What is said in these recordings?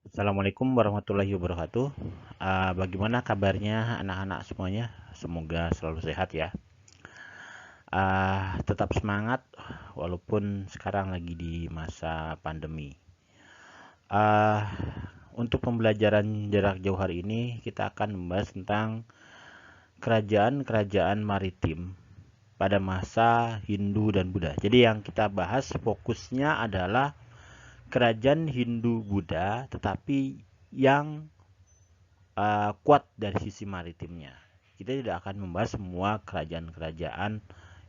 Assalamualaikum warahmatullahi wabarakatuh. Bagaimana kabarnya anak-anak semuanya? Semoga selalu sehat ya. Tetap semangat walaupun sekarang lagi di masa pandemi. Ah, untuk pembelajaran jarak jauh hari ini kita akan membahas tentang kerajaan-kerajaan maritim pada masa Hindu dan Buddha. Jadi yang kita bahas fokusnya adalah kerajaan Hindu Buddha, tetapi yang kuat dari sisi maritimnya. Kita tidak akan membahas semua kerajaan-kerajaan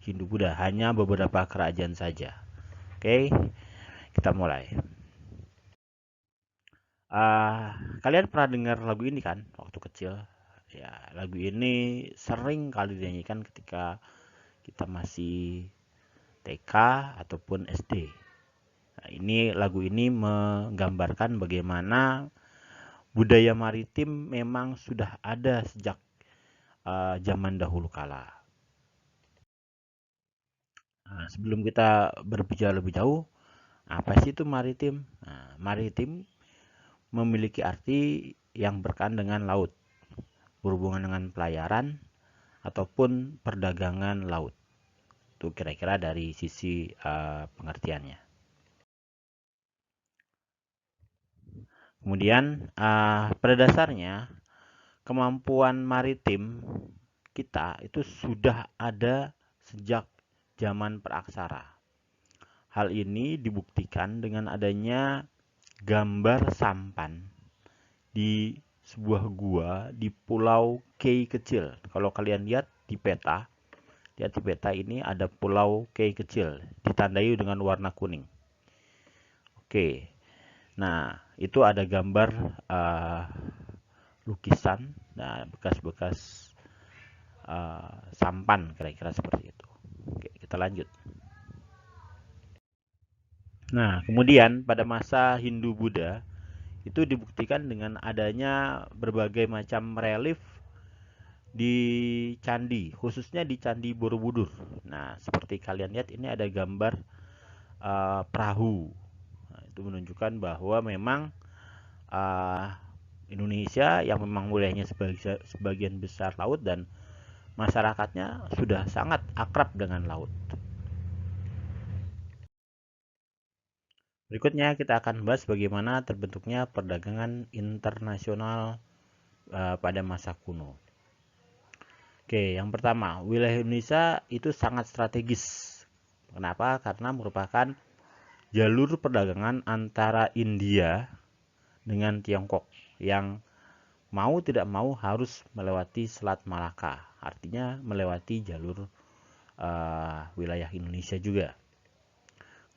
Hindu Buddha, hanya beberapa kerajaan saja. Oke, kita mulai. Kalian pernah dengar lagu ini kan waktu kecil? Ya, lagu ini sering kali dinyanyikan ketika kita masih TK ataupun SD. Nah, lagu ini menggambarkan bagaimana budaya maritim memang sudah ada sejak zaman dahulu kala. Nah, sebelum kita berbicara lebih jauh, apa sih itu maritim? Nah, maritim memiliki arti yang berkaitan dengan laut, berhubungan dengan pelayaran ataupun perdagangan laut. Itu kira-kira dari sisi pengertiannya. Kemudian pada dasarnya kemampuan maritim kita itu sudah ada sejak zaman praksara. Hal ini dibuktikan dengan adanya gambar sampan di sebuah gua di Pulau Kei kecil. Kalau kalian lihat di peta ini ada Pulau Kei kecil, ditandai dengan warna kuning. Oke, nah itu ada gambar lukisan, nah bekas-bekas sampan kira-kira seperti itu. Oke, kita lanjut. Nah, kemudian pada masa Hindu-Buddha itu dibuktikan dengan adanya berbagai macam relief di candi, khususnya di Candi Borobudur. Nah, seperti kalian lihat ini ada gambar perahu. Nah, itu menunjukkan bahwa memang uh, Indonesia yang memang wilayahnya sebagian besar laut dan masyarakatnya sudah sangat akrab dengan laut. Berikutnya kita akan bahas bagaimana terbentuknya perdagangan internasional pada masa kuno. Oke, yang pertama, wilayah Indonesia itu sangat strategis. Kenapa? Karena merupakan jalur perdagangan antara India dengan Tiongkok yang mau tidak mau harus melewati Selat Malaka. Artinya melewati jalur wilayah Indonesia juga.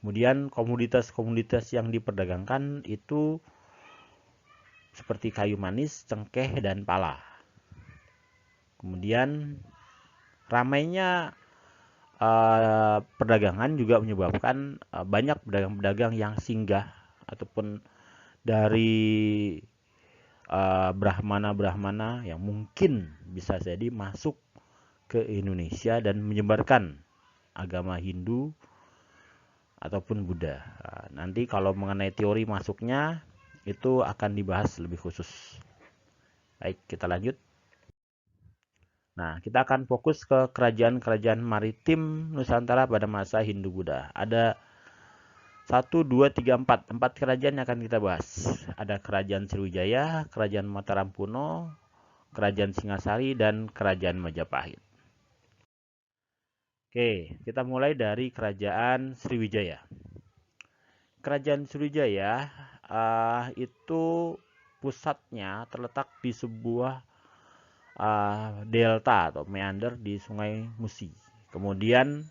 Kemudian komoditas-komoditas yang diperdagangkan itu seperti kayu manis, cengkeh, dan pala. Kemudian ramainya perdagangan juga menyebabkan banyak pedagang-pedagang yang singgah ataupun dari brahmana-brahmana yang mungkin bisa jadi masuk ke Indonesia dan menyebarkan agama Hindu ataupun Buddha. Nanti kalau mengenai teori masuknya itu akan dibahas lebih khusus. Baik, kita lanjut. Nah, kita akan fokus ke kerajaan-kerajaan maritim Nusantara pada masa Hindu-Buddha. Ada 1, 2, 3, 4. 4 kerajaan yang akan kita bahas. Ada Kerajaan Sriwijaya, Kerajaan Mataram Kuno, Kerajaan Singasari, dan Kerajaan Majapahit. Oke, kita mulai dari Kerajaan Sriwijaya. Kerajaan Sriwijaya itu pusatnya terletak di sebuah delta atau meander di Sungai Musi. Kemudian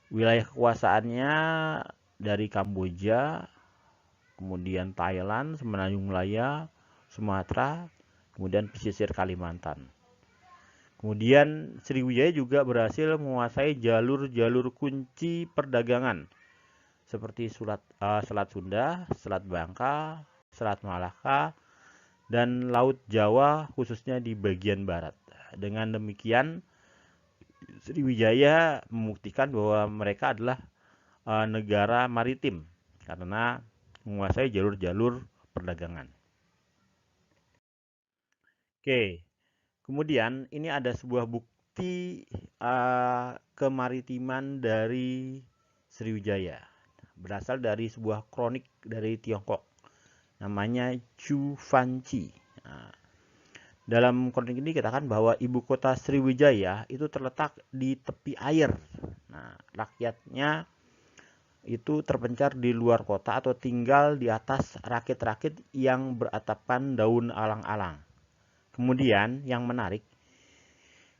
wilayah kekuasaannya dari Kamboja, kemudian Thailand, Semenanjung Malaya, Sumatera, kemudian pesisir Kalimantan. Kemudian Sriwijaya juga berhasil menguasai jalur-jalur kunci perdagangan seperti Selat Sunda, Selat Bangka, Selat Malaka, dan Laut Jawa khususnya di bagian barat. Dengan demikian Sriwijaya membuktikan bahwa mereka adalah negara maritim karena menguasai jalur-jalur perdagangan. Oke, kemudian ini ada sebuah bukti kemaritiman dari Sriwijaya. Berasal dari sebuah kronik dari Tiongkok. Namanya Chu Fanchi. Nah, dalam kronik ini dikatakan bahwa ibu kota Sriwijaya itu terletak di tepi air. Nah, rakyatnya itu terpencar di luar kota atau tinggal di atas rakit-rakit yang beratapkan daun alang-alang. Kemudian yang menarik,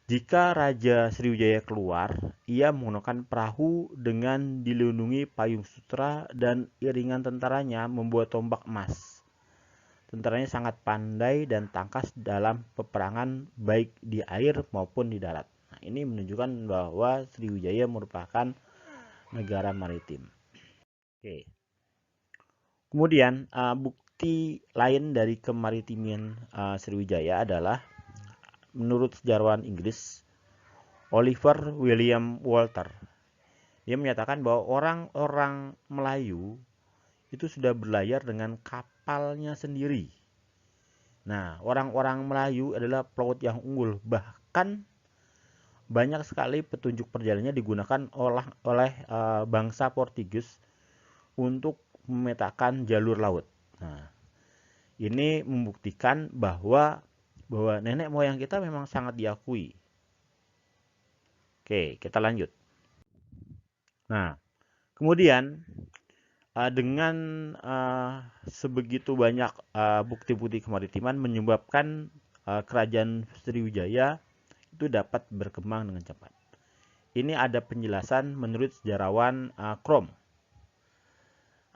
jika Raja Sriwijaya keluar, ia menggunakan perahu dengan dilindungi payung sutra dan iringan tentaranya membuat tombak emas. Tentaranya sangat pandai dan tangkas dalam peperangan baik di air maupun di darat. Nah, ini menunjukkan bahwa Sriwijaya merupakan negara maritim. Oke. Kemudian bukti lain dari kemaritiman Sriwijaya adalah menurut sejarawan Inggris Oliver William Walter. Dia menyatakan bahwa orang-orang Melayu itu sudah berlayar dengan kapalnya sendiri. Nah, orang-orang Melayu adalah pelaut yang unggul. Bahkan banyak sekali petunjuk perjalanannya digunakan oleh bangsa Portugis untuk memetakan jalur laut. Nah, ini membuktikan bahwa nenek moyang kita memang sangat diakui. Oke, kita lanjut. Nah, kemudian dengan sebegitu banyak bukti-bukti kemaritiman menyebabkan kerajaan Sriwijaya itu dapat berkembang dengan cepat. Ini ada penjelasan menurut sejarawan Krom.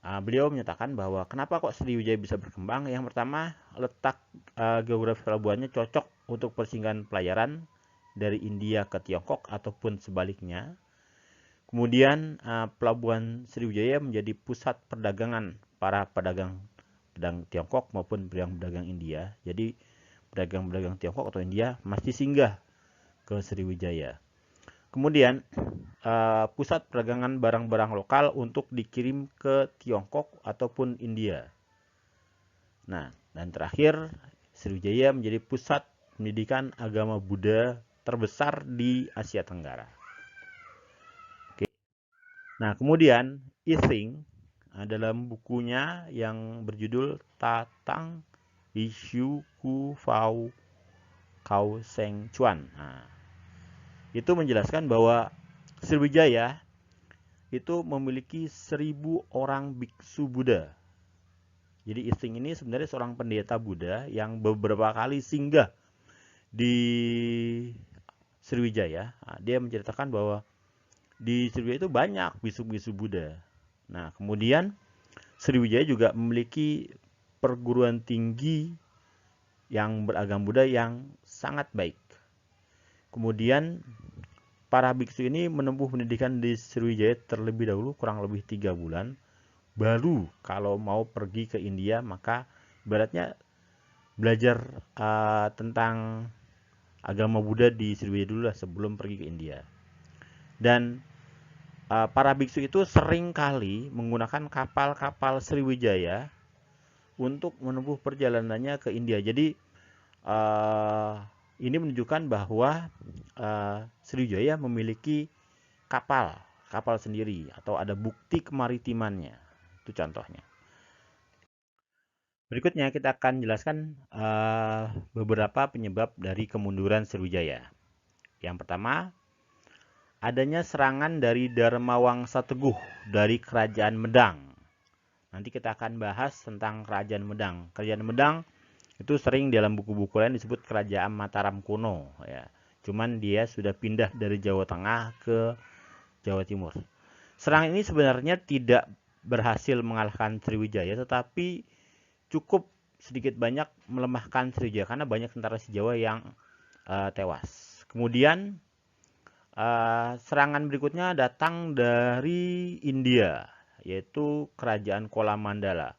Beliau menyatakan bahwa kenapa kok Sriwijaya bisa berkembang. Yang pertama, letak geografi pelabuhannya cocok untuk persinggahan pelayaran dari India ke Tiongkok ataupun sebaliknya. Kemudian pelabuhan Sriwijaya menjadi pusat perdagangan para pedagang Tiongkok maupun pedagang India. Jadi pedagang Tiongkok atau India masih singgah ke Sriwijaya. Kemudian pusat perdagangan barang-barang lokal untuk dikirim ke Tiongkok ataupun India. Nah, dan terakhir Sriwijaya menjadi pusat pendidikan agama Buddha terbesar di Asia Tenggara. Nah, kemudian Ising dalam bukunya yang berjudul Tatang Ishu Ku Fao Kau Seng Chuan. Nah, itu menjelaskan bahwa Sriwijaya itu memiliki 1000 orang biksu Buddha. Jadi Ising ini sebenarnya seorang pendeta Buddha yang beberapa kali singgah di Sriwijaya. Nah, dia menceritakan bahwa di Sriwijaya itu banyak bisu-bisu Buddha. Nah, kemudian Sriwijaya juga memiliki perguruan tinggi yang beragam Buddha yang sangat baik. Kemudian para biksu ini menempuh pendidikan di Sriwijaya terlebih dahulu kurang lebih 3 bulan. Baru kalau mau pergi ke India maka ibaratnya belajar tentang agama Buddha di Sriwijaya dulu lah sebelum pergi ke India. Dan para biksu itu sering kali menggunakan kapal-kapal Sriwijaya untuk menempuh perjalanannya ke India. Jadi ini menunjukkan bahwa Sriwijaya memiliki kapal sendiri atau ada bukti kemaritimannya. Itu contohnya. Berikutnya kita akan jelaskan beberapa penyebab dari kemunduran Sriwijaya. Yang pertama, adanya serangan dari Dharmawangsa Teguh dari Kerajaan Medang. Nanti kita akan bahas tentang Kerajaan Medang. Kerajaan Medang itu sering dalam buku-buku lain disebut Kerajaan Mataram kuno. Ya. Cuman dia sudah pindah dari Jawa Tengah ke Jawa Timur. Serangan ini sebenarnya tidak berhasil mengalahkan Sriwijaya, tetapi cukup sedikit banyak melemahkan Sriwijaya karena banyak tentara Jawa yang tewas. Kemudian serangan berikutnya datang dari India, yaitu Kerajaan Kola Mandala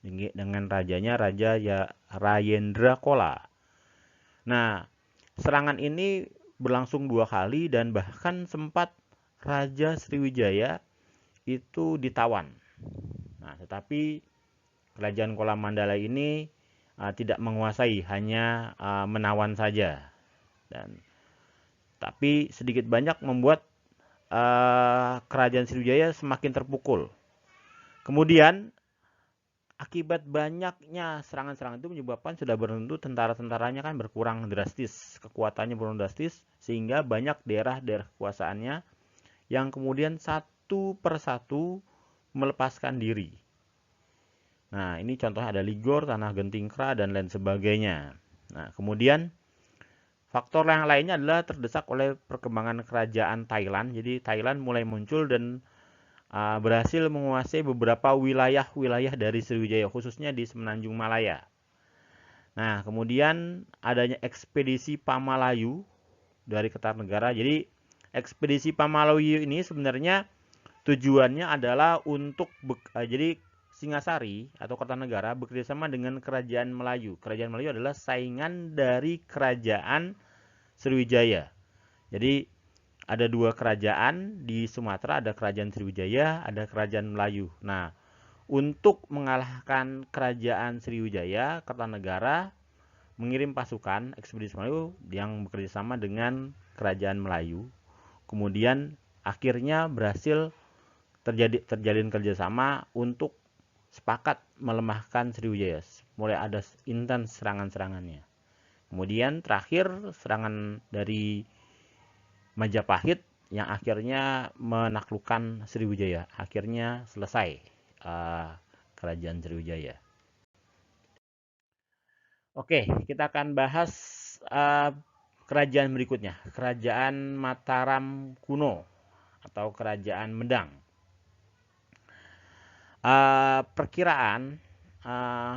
dengan rajanya Raja Rajendra Kola. Nah, serangan ini berlangsung 2 kali dan bahkan sempat Raja Sriwijaya itu ditawan. Nah, tetapi Kerajaan Kola Mandala ini tidak menguasai, hanya menawan saja. Dan tapi sedikit banyak membuat kerajaan Sriwijaya semakin terpukul. Kemudian akibat banyaknya serangan-serangan itu menyebabkan sudah tentu tentara-tentaranya kan berkurang drastis, kekuatannya berkurang drastis, sehingga banyak daerah-daerah kekuasaannya yang kemudian satu persatu melepaskan diri. Nah, ini contohnya ada Ligor, Tanah Gentingkra, dan lain sebagainya. Nah, kemudian faktor yang lainnya adalah terdesak oleh perkembangan kerajaan Thailand. Jadi Thailand mulai muncul dan berhasil menguasai beberapa wilayah-wilayah dari Sriwijaya, khususnya di Semenanjung Malaya. Nah, kemudian adanya ekspedisi Pamalayu dari Kertanegara. Jadi, ekspedisi Pamalayu ini sebenarnya tujuannya adalah untuk jadi Singasari atau Kertanegara bekerjasama dengan Kerajaan Melayu. Kerajaan Melayu adalah saingan dari Kerajaan Sriwijaya. Jadi, ada dua kerajaan di Sumatera, ada Kerajaan Sriwijaya, ada Kerajaan Melayu. Nah, untuk mengalahkan Kerajaan Sriwijaya, Kertanegara mengirim pasukan ekspedisi Melayu yang bekerjasama dengan Kerajaan Melayu. Kemudian akhirnya berhasil terjalin kerjasama untuk sepakat melemahkan Sriwijaya. Mulai ada intens serangan-serangannya. Kemudian terakhir serangan dari Majapahit yang akhirnya menaklukkan Sriwijaya. Akhirnya selesai kerajaan Sriwijaya. Oke, kita akan bahas kerajaan berikutnya. Kerajaan Mataram kuno atau Kerajaan Medang. Perkiraan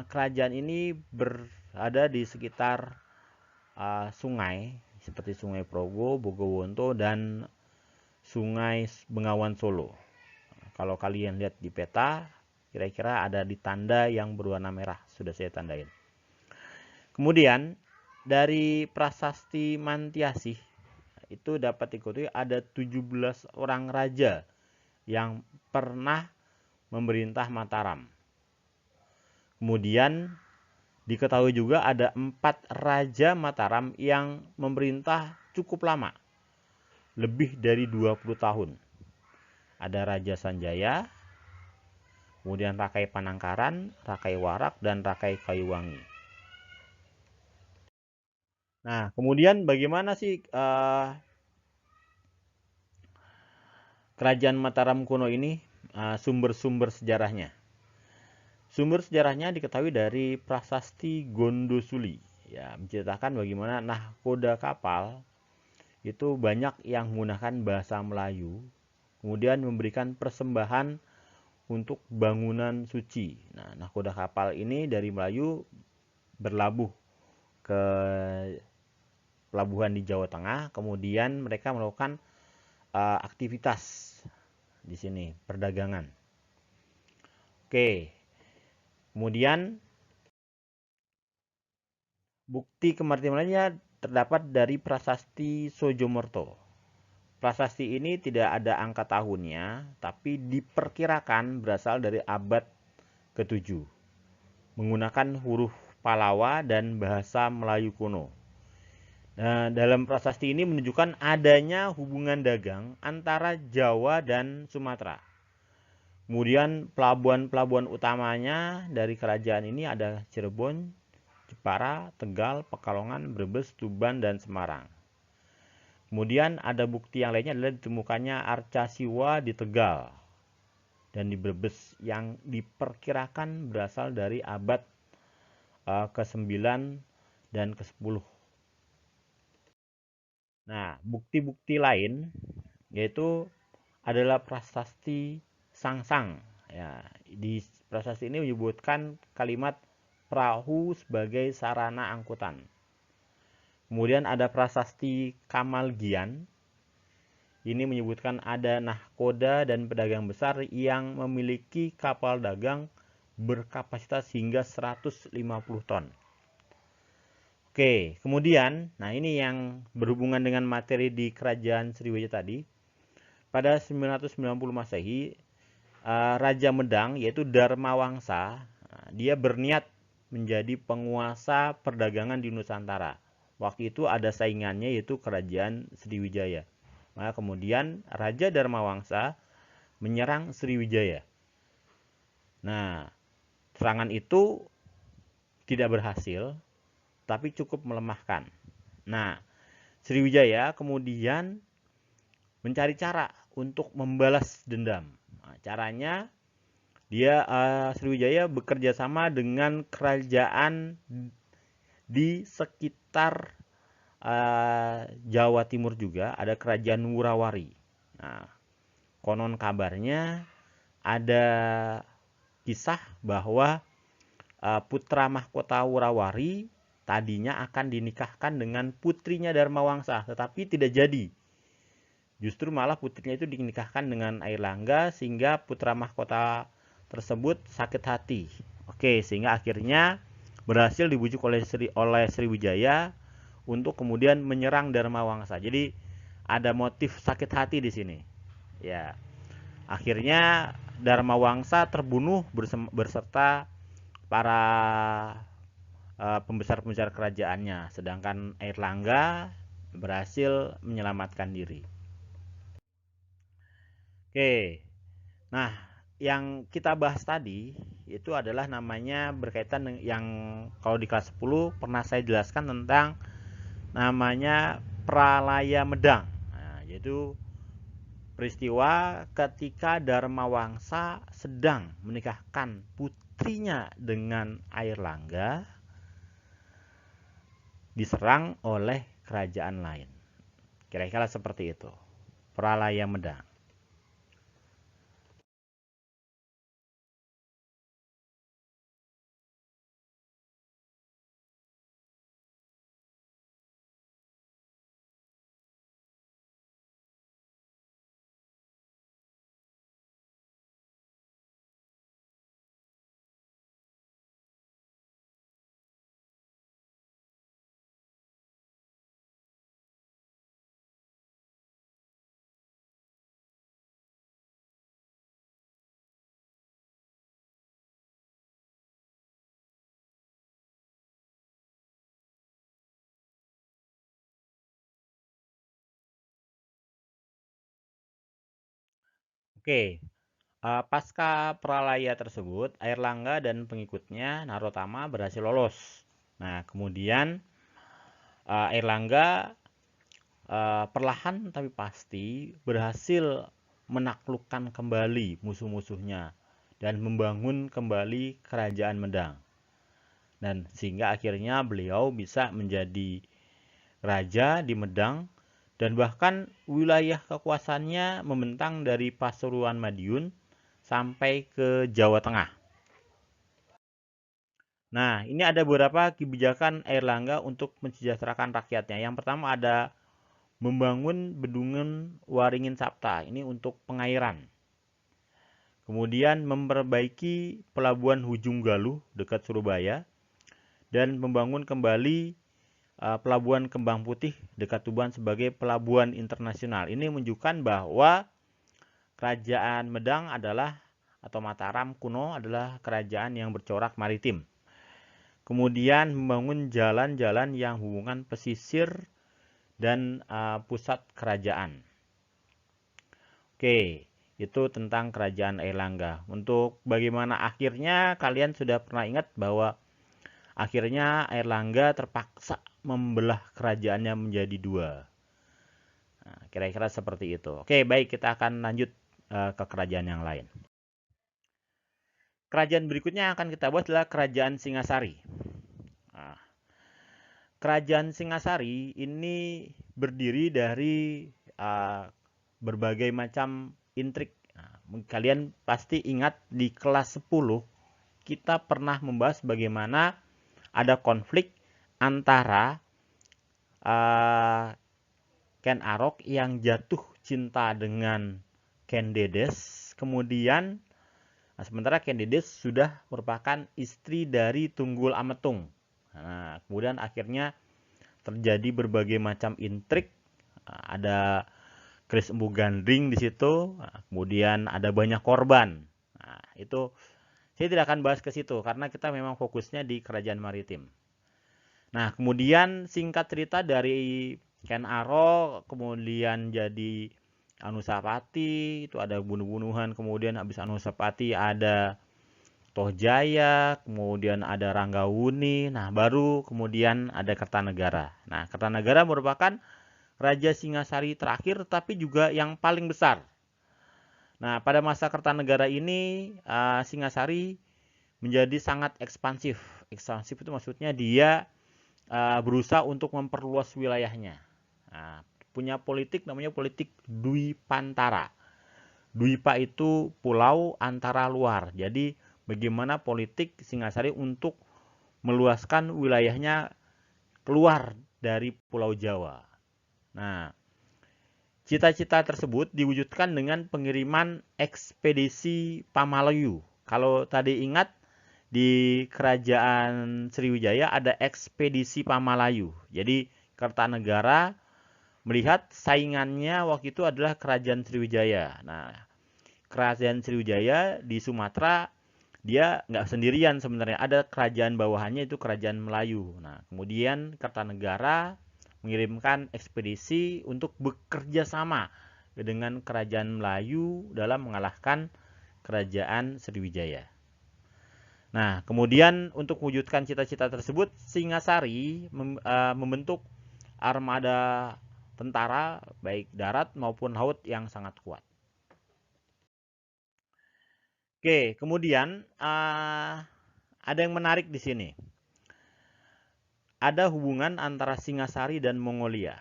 kerajaan ini berada di sekitar sungai seperti Sungai Progo, Bogowonto, dan Sungai Bengawan Solo. Kalau kalian lihat di peta, kira-kira ada di tanda yang berwarna merah, sudah saya tandain. Kemudian dari Prasasti Mantiasih itu dapat diketahui ada 17 orang raja yang pernah memerintah Mataram. Kemudian diketahui juga ada 4 raja Mataram yang memerintah cukup lama, lebih dari 20 tahun. Ada Raja Sanjaya, kemudian Rakai Panangkaran, Rakai Warak, dan Rakai Kayuwangi. Nah, kemudian bagaimana sih kerajaan Mataram kuno ini, sumber-sumber sejarahnya? Sumber sejarahnya diketahui dari Prasasti Gondosuli. Ya, menceritakan bagaimana nahkoda kapal itu banyak yang menggunakan bahasa Melayu, kemudian memberikan persembahan untuk bangunan suci. Nah, nahkoda kapal ini dari Melayu berlabuh ke pelabuhan di Jawa Tengah, kemudian mereka melakukan aktivitas di sini, perdagangan. Oke. Kemudian bukti kemaritimannya terdapat dari Prasasti Sojomorto. Prasasti ini tidak ada angka tahunnya, tapi diperkirakan berasal dari abad ke-7. Menggunakan huruf Palawa dan bahasa Melayu kuno. Nah, dalam prasasti ini menunjukkan adanya hubungan dagang antara Jawa dan Sumatera. Kemudian pelabuhan-pelabuhan utamanya dari kerajaan ini ada Cirebon, Jepara, Tegal, Pekalongan, Brebes, Tuban, dan Semarang. Kemudian ada bukti yang lainnya adalah ditemukannya arca Siwa di Tegal dan di Brebes yang diperkirakan berasal dari abad ke-9 dan ke-10. Nah, bukti-bukti lain yaitu adalah prasasti Sangsang. Ya, di prasasti ini menyebutkan kalimat perahu sebagai sarana angkutan. Kemudian ada prasasti Kamalgian. Ini menyebutkan ada nahkoda dan pedagang besar yang memiliki kapal dagang berkapasitas hingga 150 ton. Oke, kemudian, nah ini yang berhubungan dengan materi di Kerajaan Sriwijaya tadi. Pada 990 Masehi, Raja Medang yaitu Dharma Wangsa, dia berniat menjadi penguasa perdagangan di Nusantara. Waktu itu ada saingannya yaitu Kerajaan Sriwijaya. Maka kemudian Raja Dharmawangsa menyerang Sriwijaya. Nah, serangan itu tidak berhasil, tapi cukup melemahkan. Nah, Sriwijaya kemudian mencari cara untuk membalas dendam. Nah, caranya Sriwijaya bekerja sama dengan kerajaan di sekitar Jawa Timur juga, ada kerajaan Wurawari. Nah, konon kabarnya ada kisah bahwa putra mahkota Wurawari tadinya akan dinikahkan dengan putrinya Dharmawangsa, tetapi tidak jadi. Justru malah putrinya itu dinikahkan dengan Airlangga sehingga putra mahkota tersebut sakit hati. Oke, sehingga akhirnya berhasil dibujuk oleh Sriwijaya untuk kemudian menyerang Dharmawangsa. Jadi ada motif sakit hati di sini. Ya, akhirnya Dharmawangsa terbunuh berserta para pembesar-pembesar kerajaannya, sedangkan Airlangga berhasil menyelamatkan diri. Oke, nah yang kita bahas tadi itu adalah namanya berkaitan dengan yang kalau di kelas 10 pernah saya jelaskan tentang namanya Pralaya Medang. Nah, yaitu peristiwa ketika Dharmawangsa sedang menikahkan putrinya dengan Airlangga diserang oleh kerajaan lain. Kira-kira seperti itu. Pralaya Medang. Oke, pasca Pralaya tersebut, Airlangga dan pengikutnya Narotama berhasil lolos. Nah, kemudian Airlangga perlahan tapi pasti berhasil menaklukkan kembali musuh-musuhnya dan membangun kembali kerajaan Medang. Dan sehingga akhirnya beliau bisa menjadi raja di Medang dan bahkan wilayah kekuasaannya membentang dari Pasuruan Madiun sampai ke Jawa Tengah. Nah, ini ada beberapa kebijakan Airlangga untuk mensejahterakan rakyatnya. Yang pertama ada membangun bendungan Waringin Sapta, ini untuk pengairan. Kemudian memperbaiki pelabuhan Hujung Galuh dekat Surabaya dan membangun kembali pelabuhan Kembang Putih dekat Tuban sebagai pelabuhan internasional. Ini menunjukkan bahwa kerajaan Medang adalah atau Mataram kuno adalah kerajaan yang bercorak maritim. Kemudian membangun jalan-jalan yang hubungan pesisir dan pusat kerajaan. Oke, itu tentang kerajaan Airlangga. Untuk bagaimana akhirnya, kalian sudah pernah ingat bahwa akhirnya Airlangga terpaksa membelah kerajaannya menjadi dua. Nah, kira-kira seperti itu. Oke, baik, kita akan lanjut ke kerajaan yang lain. Kerajaan berikutnya yang akan kita bahas adalah Kerajaan Singasari. Nah, Kerajaan Singasari ini berdiri dari berbagai macam intrik. Nah, kalian pasti ingat di kelas 10 kita pernah membahas bagaimana ada konflik antara Ken Arok yang jatuh cinta dengan Ken Dedes. Kemudian sementara Ken Dedes sudah merupakan istri dari Tunggul Ametung. Nah, kemudian akhirnya terjadi berbagai macam intrik. Ada Kris Empu Gandring di situ. Kemudian ada banyak korban. Nah, itu Saya tidak akan bahas ke situ karena kita memang fokusnya di kerajaan maritim. Nah, kemudian singkat cerita dari Ken Arok kemudian jadi Anusapati, itu ada bunuh-bunuhan, kemudian habis Anusapati ada Tohjaya, kemudian ada Ranggawuni, nah baru kemudian ada Kertanegara. Nah, Kertanegara merupakan Raja Singasari terakhir tapi juga yang paling besar. Nah, pada masa Kertanegara ini Singasari menjadi sangat ekspansif. Ekspansif itu maksudnya dia berusaha untuk memperluas wilayahnya. Nah, punya politik namanya politik Dwipantara. Dwipa itu pulau antara luar. Jadi bagaimana politik Singasari untuk meluaskan wilayahnya keluar dari Pulau Jawa. Nah, cita-cita tersebut diwujudkan dengan pengiriman ekspedisi Pamalayu. Kalau tadi ingat di kerajaan Sriwijaya ada ekspedisi Pamalayu. Jadi Kertanegara melihat saingannya waktu itu adalah kerajaan Sriwijaya. Nah, kerajaan Sriwijaya di Sumatera dia nggak sendirian sebenarnya, ada kerajaan bawahannya itu kerajaan Melayu. Nah, kemudian Kertanegara mengirimkan ekspedisi untuk bekerja sama dengan kerajaan Melayu dalam mengalahkan kerajaan Sriwijaya. Nah, kemudian untuk mewujudkan cita-cita tersebut, Singasari membentuk armada tentara baik darat maupun laut yang sangat kuat. Oke, kemudian ada yang menarik di sini. Ada hubungan antara Singasari dan Mongolia.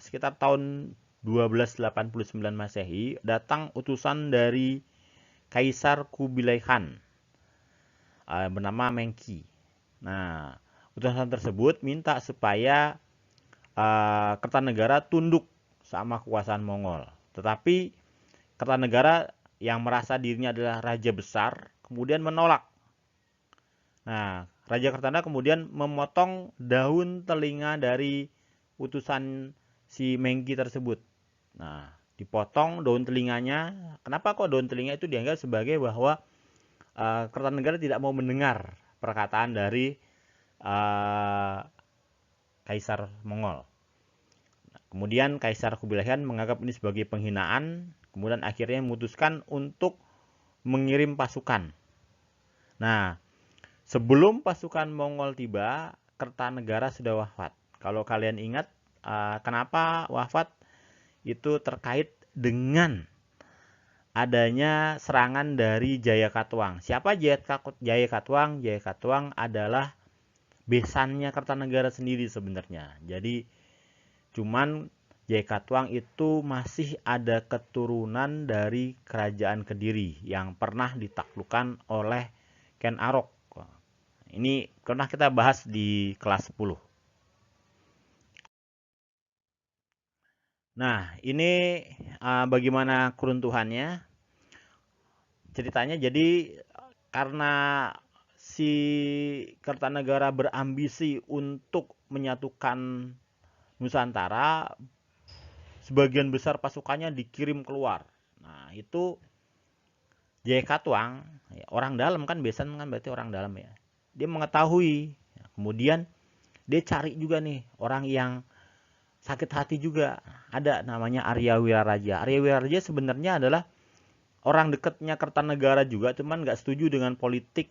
Sekitar tahun 1289 Masehi, datang utusan dari Kaisar Kubilai Khan bernama Mengki. Nah, utusan tersebut minta supaya Kertanegara tunduk sama kekuasaan Mongol. Tetapi Kertanegara yang merasa dirinya adalah raja besar, kemudian menolak. Nah, Raja Kertanegara kemudian memotong daun telinga dari utusan si Mengki tersebut. Nah, dipotong daun telinganya. Kenapa kok daun telinga itu dianggap sebagai bahwa Kertanegara tidak mau mendengar perkataan dari Kaisar Mongol. Nah, kemudian Kaisar Kubilai Khan menganggap ini sebagai penghinaan. Kemudian akhirnya memutuskan untuk mengirim pasukan. Nah, sebelum pasukan Mongol tiba, Kertanegara sudah wafat. Kalau kalian ingat, kenapa wafat? Itu terkait dengan adanya serangan dari Jayakatwang. Siapa Jayakatwang? Jayakatwang adalah besannya Kertanegara sendiri sebenarnya. Jadi, cuman Jayakatwang itu masih ada keturunan dari kerajaan Kediri yang pernah ditaklukkan oleh Ken Arok. Ini pernah kita bahas di kelas 10. Nah, ini bagaimana keruntuhannya? Ceritanya jadi karena si Kertanegara berambisi untuk menyatukan Nusantara, sebagian besar pasukannya dikirim keluar. Nah, itu Jayakatwang, orang dalam kan, besan kan berarti orang dalam ya. Dia mengetahui, kemudian dia cari juga nih orang yang sakit hati juga. Ada namanya Arya Wiraraja. Arya Wiraraja sebenarnya adalah orang dekatnya Kertanegara juga, cuman nggak setuju dengan politik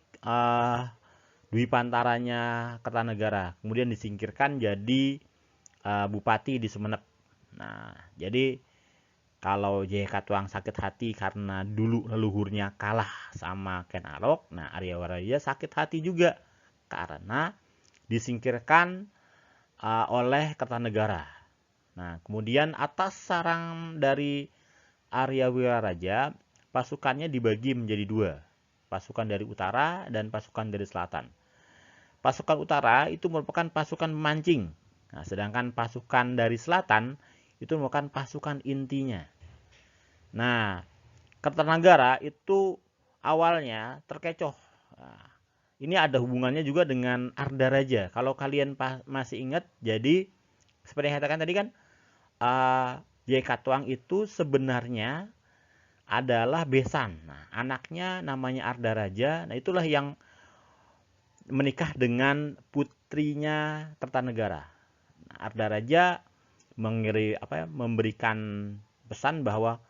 Dwipantaranya Kertanegara. Kemudian disingkirkan jadi bupati di Sumeneb. Nah, jadi kalau Jayakatwang sakit hati karena dulu leluhurnya kalah sama Ken Arok, nah Arya Wiraraja sakit hati juga karena disingkirkan oleh Kertanegara. Nah, kemudian atas saran dari Arya Wiraraja, pasukannya dibagi menjadi dua. Pasukan dari utara dan pasukan dari selatan. Pasukan utara itu merupakan pasukan pemancing. Nah, sedangkan pasukan dari selatan itu merupakan pasukan intinya. Nah, Kertanegara itu awalnya terkecoh. Nah, ini ada hubungannya juga dengan Arda Raja. Kalau kalian masih ingat, jadi seperti yang saya katakan tadi kan, Jayakatwang itu sebenarnya adalah besan. Nah, anaknya namanya Ardaraja. Nah, itulah yang menikah dengan putrinya Kertanegara. Nah, Ardaraja memberikan pesan bahwa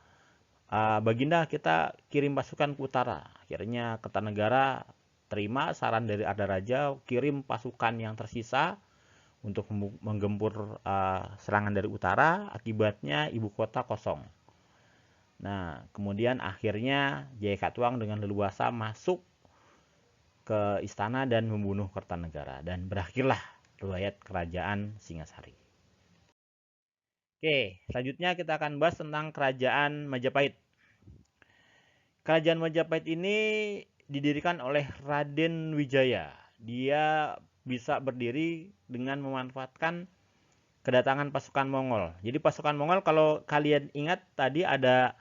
Baginda, kita kirim pasukan ke utara. Akhirnya Kertanegara terima saran dari Ardaraja, kirim pasukan yang tersisa untuk menggempur serangan dari utara. Akibatnya ibu kota kosong. Nah, kemudian akhirnya Jaya Katuang dengan leluasa masuk ke istana dan membunuh Kertanegara. Dan berakhirlah riwayat kerajaan Singasari. Oke, selanjutnya kita akan bahas tentang kerajaan Majapahit. Kerajaan Majapahit ini didirikan oleh Raden Wijaya. Dia bisa berdiri dengan memanfaatkan kedatangan pasukan Mongol. Jadi pasukan Mongol, kalau kalian ingat tadi ada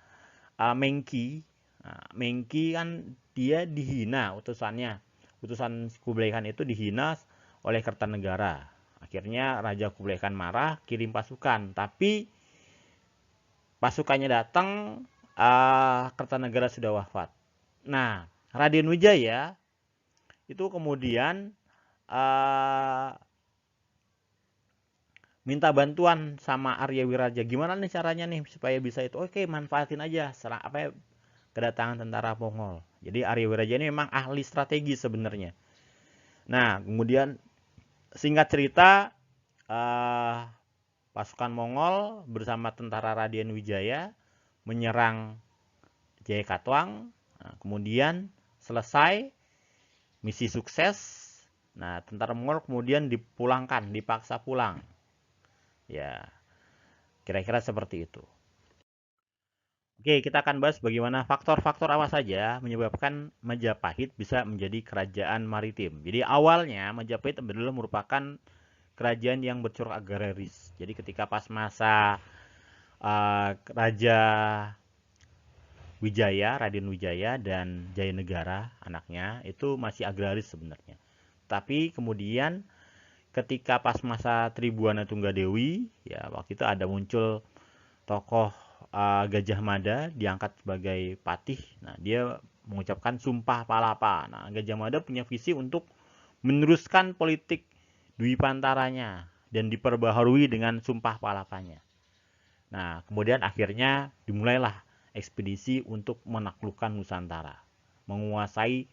Mengki. Nah, Mengki kan dia dihina utusannya. Utusan Kublai Khan itu dihina oleh Kertanegara. Akhirnya Raja Kublai Khan marah, kirim pasukan. Tapi pasukannya datang, Kertanegara sudah wafat. Nah, Raden Wijaya itu kemudian minta bantuan sama Arya Wiraja. Gimana nih caranya nih supaya bisa itu? Oke, manfaatin aja kedatangan tentara Mongol. Jadi Arya Wiraja ini memang ahli strategi sebenarnya. Nah, kemudian singkat cerita, pasukan Mongol bersama tentara Raden Wijaya menyerang Jaya Katuang. Nah, kemudian selesai, misi sukses. Nah, tentara Mongol kemudian dipaksa pulang. Ya, kira-kira seperti itu. Oke, kita akan bahas bagaimana faktor-faktor apa saja menyebabkan Majapahit bisa menjadi kerajaan maritim. Jadi awalnya Majapahit adalah merupakan kerajaan yang bercorak agraris. Jadi ketika pas masa Raja Wijaya, Raden Wijaya dan Jayanegara anaknya itu masih agraris sebenarnya. Tapi kemudian ketika pas masa Tribuana Tunggadewi, ya waktu itu ada muncul tokoh Gajah Mada diangkat sebagai patih. Nah, dia mengucapkan Sumpah Palapa. Nah, Gajah Mada punya visi untuk meneruskan politik Dwi Pantaranya dan diperbaharui dengan Sumpah Palapanya. Nah, kemudian akhirnya dimulailah ekspedisi untuk menaklukkan Nusantara, menguasai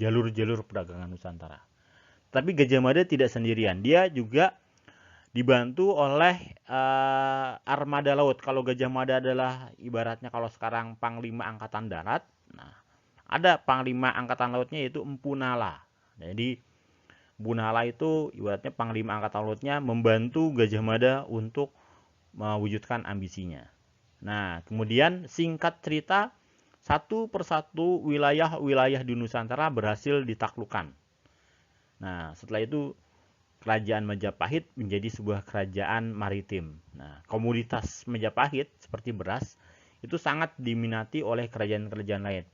jalur-jalur perdagangan Nusantara. Tapi Gajah Mada tidak sendirian, dia juga dibantu oleh armada laut. Kalau Gajah Mada adalah ibaratnya kalau sekarang Panglima Angkatan Darat, nah ada Panglima Angkatan Lautnya yaitu Empu Nala. Jadi Empu Nala itu ibaratnya Panglima Angkatan Lautnya membantu Gajah Mada untuk mewujudkan ambisinya. Nah, kemudian singkat cerita, satu persatu wilayah-wilayah di Nusantara berhasil ditaklukkan. Nah, setelah itu kerajaan Majapahit menjadi sebuah kerajaan maritim. Nah, komoditas Majapahit seperti beras itu sangat diminati oleh kerajaan-kerajaan lain.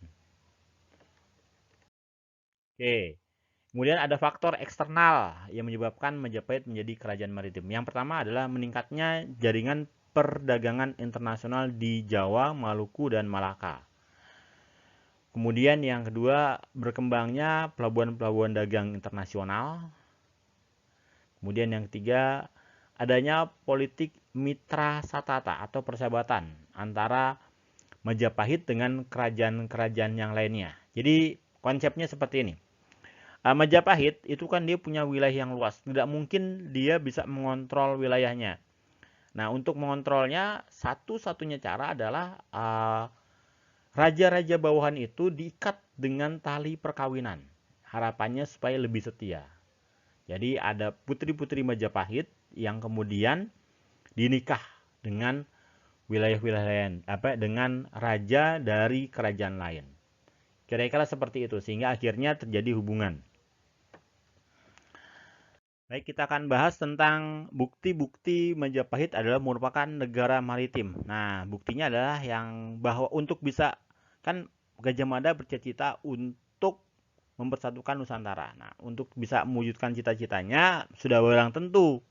Oke. Kemudian ada faktor eksternal yang menyebabkan Majapahit menjadi kerajaan maritim. Yang pertama adalah meningkatnya jaringan perdagangan internasional di Jawa, Maluku, dan Malaka. Kemudian yang kedua, berkembangnya pelabuhan-pelabuhan dagang internasional. Kemudian yang ketiga, adanya politik mitra satata atau persahabatan antara Majapahit dengan kerajaan-kerajaan yang lainnya. Jadi konsepnya seperti ini. Majapahit itu kan dia punya wilayah yang luas. Tidak mungkin dia bisa mengontrol wilayahnya. Nah, untuk mengontrolnya satu-satunya cara adalah raja-raja bawahan itu diikat dengan tali perkawinan. Harapannya supaya lebih setia. Jadi ada putri-putri Majapahit yang kemudian dinikah dengan wilayah-wilayah lain, dengan raja dari kerajaan lain. Kira-kira seperti itu sehingga akhirnya terjadi hubungan. Baik, kita akan bahas tentang bukti-bukti Majapahit adalah merupakan negara maritim. Nah, buktinya adalah yang bahwa untuk bisa, kan Gajah Mada bercita-cita untuk mempersatukan Nusantara. Nah, untuk bisa mewujudkan cita-citanya sudah barang tentu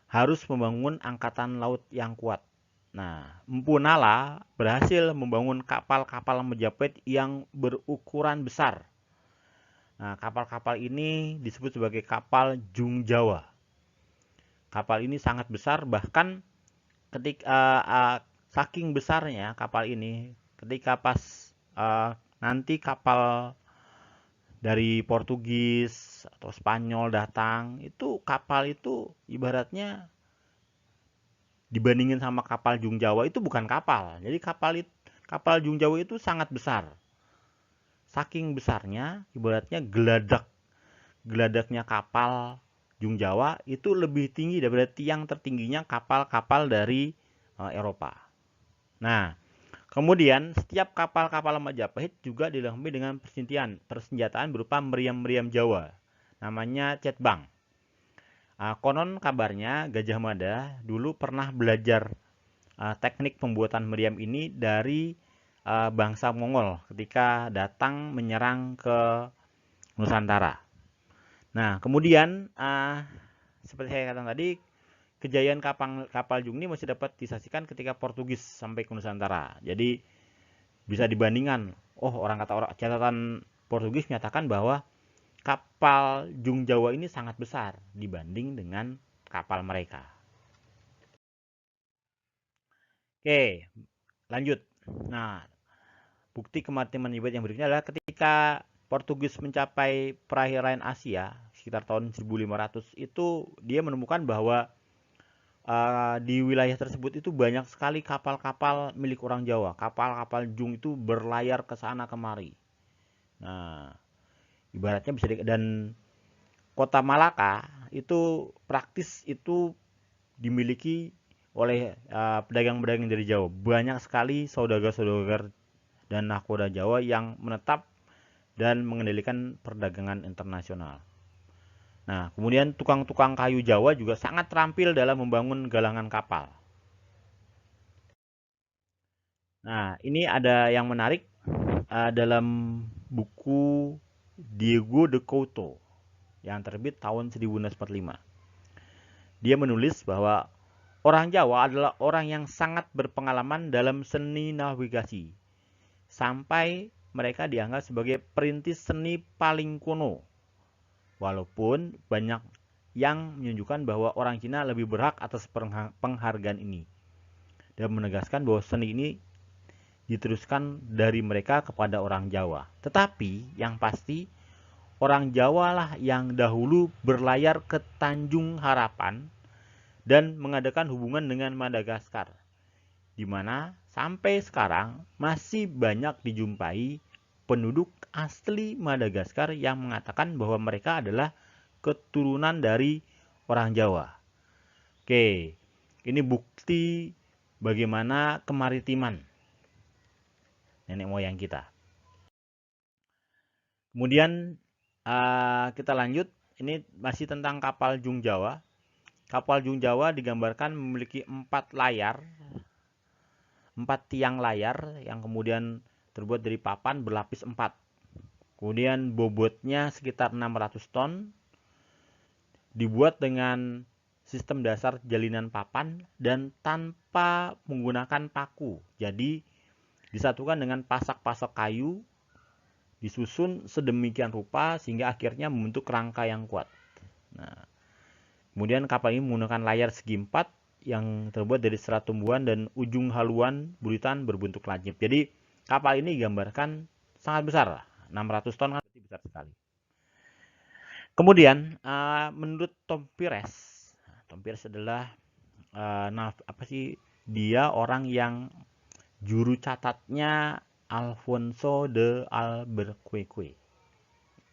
harus membangun angkatan laut yang kuat. Nah, Empu Nala berhasil membangun kapal-kapal Majapahit yang berukuran besar. Nah, kapal-kapal ini disebut sebagai kapal Jung Jawa. Kapal ini sangat besar, bahkan saking besarnya kapal ini, ketika pas nanti kapal dari Portugis atau Spanyol datang, itu kapal itu ibaratnya dibandingin sama kapal Jung Jawa itu bukan kapal. Jadi kapal Jung Jawa itu sangat besar. Saking besarnya, ibaratnya geladaknya kapal Jung Jawa itu lebih tinggi daripada tiang tertingginya kapal-kapal dari Eropa. Nah, kemudian setiap kapal-kapal Majapahit juga dilengkapi dengan persenjataan berupa meriam-meriam Jawa, namanya cetbang. Konon kabarnya Gajah Mada dulu pernah belajar teknik pembuatan meriam ini dari bangsa Mongol ketika datang menyerang ke Nusantara. Nah, kemudian seperti saya katakan tadi, kejayaan kapal Jung ini masih dapat disaksikan ketika Portugis sampai ke Nusantara. Jadi bisa dibandingkan. Orang catatan Portugis menyatakan bahwa kapal Jung Jawa ini sangat besar dibanding dengan kapal mereka. Oke, lanjut. Nah, bukti kemaritiman Majapahit yang berikutnya adalah ketika Portugis mencapai perairan Asia sekitar tahun 1500 itu dia menemukan bahwa di wilayah tersebut itu banyak sekali kapal-kapal milik orang Jawa. Kapal-kapal Jung itu berlayar ke sana kemari. Nah, ibaratnya bisa dan kota Malaka itu praktis itu dimiliki oleh pedagang-pedagang dari Jawa. Banyak sekali saudagar-saudagar dan nahkoda Jawa yang menetap dan mengendalikan perdagangan internasional. Nah, kemudian tukang-tukang kayu Jawa juga sangat terampil dalam membangun galangan kapal. Nah, ini ada yang menarik dalam buku Diego de Couto yang terbit tahun 1945. Dia menulis bahwa orang Jawa adalah orang yang sangat berpengalaman dalam seni navigasi, sampai mereka dianggap sebagai perintis seni paling kuno. Walaupun banyak yang menunjukkan bahwa orang Cina lebih berhak atas penghargaan ini, dan menegaskan bahwa seni ini diteruskan dari mereka kepada orang Jawa. Tetapi yang pasti orang Jawa lah yang dahulu berlayar ke Tanjung Harapan dan mengadakan hubungan dengan Madagaskar, di mana sampai sekarang masih banyak dijumpai penduduk asli Madagaskar yang mengatakan bahwa mereka adalah keturunan dari orang Jawa. Oke, ini bukti bagaimana kemaritiman nenek moyang kita. Kemudian kita lanjut, ini masih tentang kapal Jung Jawa. Kapal Jung Jawa digambarkan memiliki 4 tiang layar yang kemudian terbuat dari papan berlapis 4. Kemudian bobotnya sekitar 600 ton. Dibuat dengan sistem dasar jalinan papan dan tanpa menggunakan paku. Jadi disatukan dengan pasak-pasak kayu, disusun sedemikian rupa sehingga akhirnya membentuk rangka yang kuat. Nah, kemudian kapal ini menggunakan layar segi 4 yang terbuat dari serat tumbuhan dan ujung haluan buritan berbentuk lancip. Jadi kapal ini digambarkan sangat besar, 600 ton kan berarti besar sekali. Kemudian menurut Tom Pires adalah dia orang yang juru catatnya Alfonso de Albuquerque.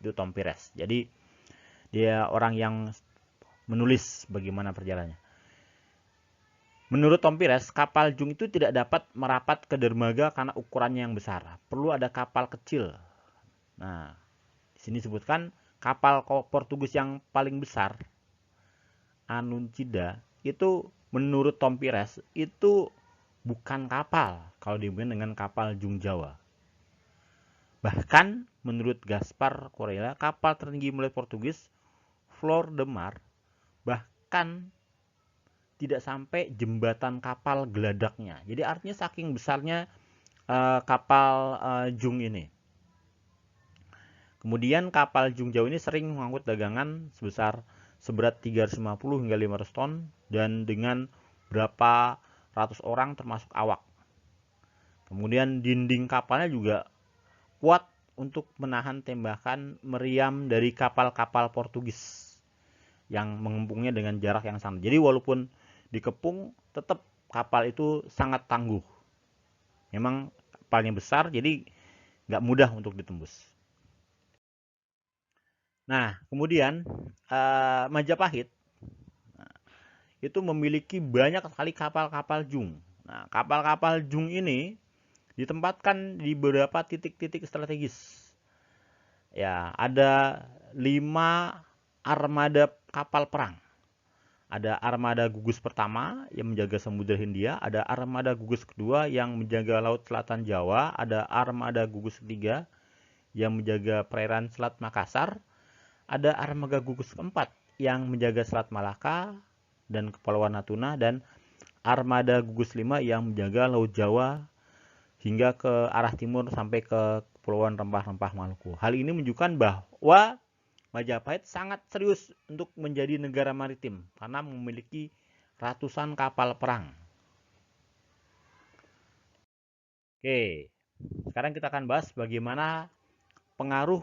Itu Tom Pires. Jadi dia orang yang menulis bagaimana perjalanannya. Menurut Tom Pires, kapal Jung itu tidak dapat merapat ke dermaga karena ukurannya yang besar. Perlu ada kapal kecil. Nah, di sini disebutkan kapal Portugis yang paling besar, Anuncida, itu menurut Tom Pires itu bukan kapal kalau dibandingkan dengan kapal Jung Jawa. Bahkan menurut Gaspar Corella, kapal tertinggi milik Portugis, Flor de Mar, bahkan tidak sampai jembatan kapal geladaknya. Jadi artinya saking besarnya kapal Jung ini. Kemudian kapal Jung Jau ini sering mengangkut dagangan seberat 350 hingga 500 ton dan dengan berapa ratus orang termasuk awak. Kemudian dinding kapalnya juga kuat untuk menahan tembakan meriam dari kapal-kapal Portugis yang mengepungnya dengan jarak yang sama. Jadi walaupun dikepung, tetap kapal itu sangat tangguh. Memang kapalnya besar, jadi nggak mudah untuk ditembus. Nah, kemudian Majapahit itu memiliki banyak sekali kapal-kapal Jung. Nah, kapal-kapal Jung ini ditempatkan di beberapa titik-titik strategis. Ya, ada 5 armada kapal perang. Ada armada gugus pertama yang menjaga Samudra Hindia, ada armada gugus kedua yang menjaga Laut Selatan Jawa, ada armada gugus ketiga yang menjaga perairan Selat Makassar, ada armada gugus keempat yang menjaga Selat Malaka dan Kepulauan Natuna, dan armada gugus 5 yang menjaga Laut Jawa hingga ke arah timur sampai ke Kepulauan Rempah-Rempah Maluku. Hal ini menunjukkan bahwa Majapahit sangat serius untuk menjadi negara maritim karena memiliki ratusan kapal perang. Oke, sekarang kita akan bahas bagaimana pengaruh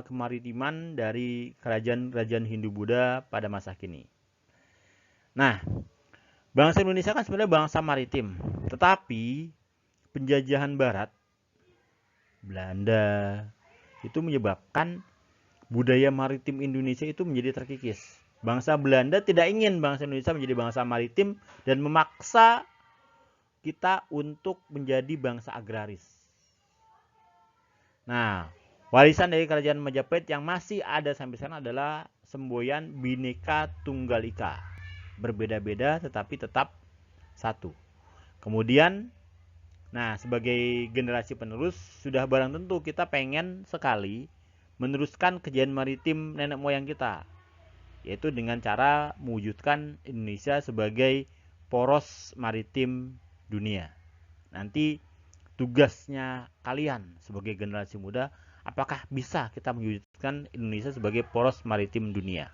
kemaritiman dari kerajaan-kerajaan Hindu-Buddha pada masa kini. Nah, bangsa Indonesia kan sebenarnya bangsa maritim, tetapi penjajahan Barat, Belanda, itu menyebabkan budaya maritim Indonesia itu menjadi terkikis. Bangsa Belanda tidak ingin bangsa Indonesia menjadi bangsa maritim dan memaksa kita untuk menjadi bangsa agraris. Nah, warisan dari kerajaan Majapahit yang masih ada sampai sekarang adalah semboyan Bhinneka Tunggal Ika. Berbeda-beda tetapi tetap satu. Kemudian, nah, sebagai generasi penerus, sudah barang tentu kita pengen sekali meneruskan kejayaan maritim nenek moyang kita, yaitu dengan cara mewujudkan Indonesia sebagai poros maritim dunia. Nanti tugasnya kalian sebagai generasi muda, apakah bisa kita mewujudkan Indonesia sebagai poros maritim dunia?